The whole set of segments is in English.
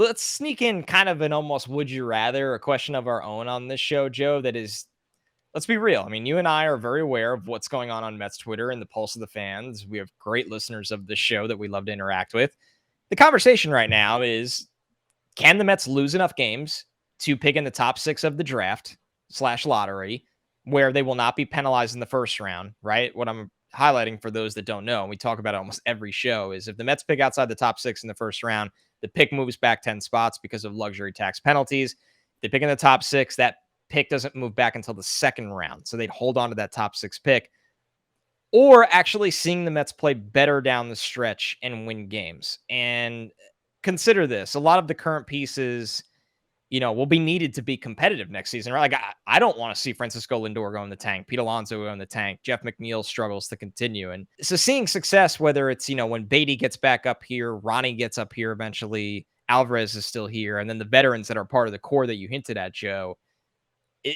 let's sneak in kind of an almost would you rather, a question of our own on this show, Joe, that is, let's be real. I mean, you and I are very aware of what's going on Mets Twitter and the pulse of the fans. We have great listeners of the show that we love to interact with. The conversation right now is, can the Mets lose enough games to pick in the top 6 of the draft / lottery where they will not be penalized in the first round, right? What I'm highlighting for those that don't know, and we talk about it almost every show, is if the Mets pick outside the top 6 in the first round, the pick moves back 10 spots because of luxury tax penalties. If they pick in the top 6, that pick doesn't move back until the second round. So they'd hold on to that top 6 pick. Or actually seeing the Mets play better down the stretch and win games. And consider this, a lot of the current pieces, will be needed to be competitive next season, right? Like, I don't want to see Francisco Lindor go in the tank, Pete Alonso go in the tank, Jeff McNeil struggles to continue. And so seeing success, whether it's, when Beatty gets back up here, Ronnie gets up here eventually, Alvarez is still here, and then the veterans that are part of the core that you hinted at, Joe, how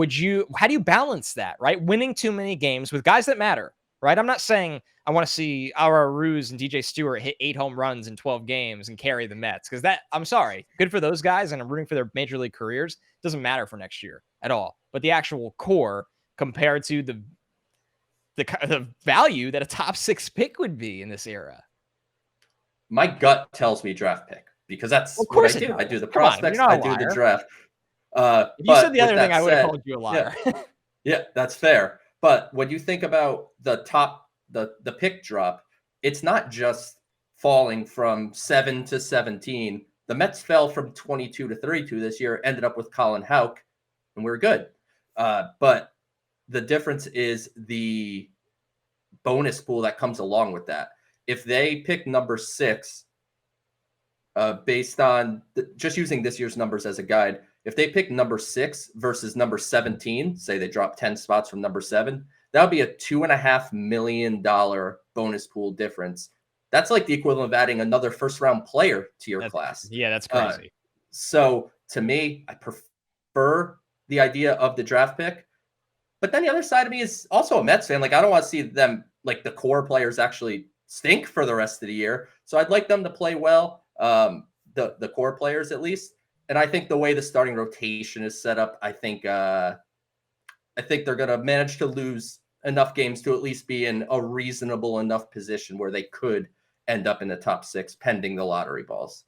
do you balance that, right? Winning too many games with guys that matter, right? I'm not saying I want to see Ara Ruse and DJ Stewart hit 8 home runs in 12 games and carry the Mets, because I'm sorry, good for those guys and I'm rooting for their major league careers. Doesn't matter for next year at all. But the actual core compared to the value that a top 6 pick would be in this era. My gut tells me draft pick, because that's what I do. I do the prospects, I do the draft. If you said the other thing, I would have called you a liar. Yeah, that's fair. But when you think about the pick drop, it's not just falling from 7 to 17. The Mets fell from 22 to 32 this year, ended up with Colin Houck, and we're good. But the difference is the bonus pool that comes along with that. If they pick number 6, based on just using this year's numbers as a guide, if they pick number 6 versus number 17, say they drop 10 spots from number 7, that would be a $2.5 million bonus pool difference. That's like the equivalent of adding another first-round player to your class. Yeah, that's crazy. So to me, I prefer the idea of the draft pick. But then the other side of me is also a Mets fan. Like, I don't want to see them, like, the core players actually stink for the rest of the year. So I'd like them to play well, the core players at least. And I think the way the starting rotation is set up, I think they're going to manage to lose enough games to at least be in a reasonable enough position where they could end up in the top 6 pending the lottery balls.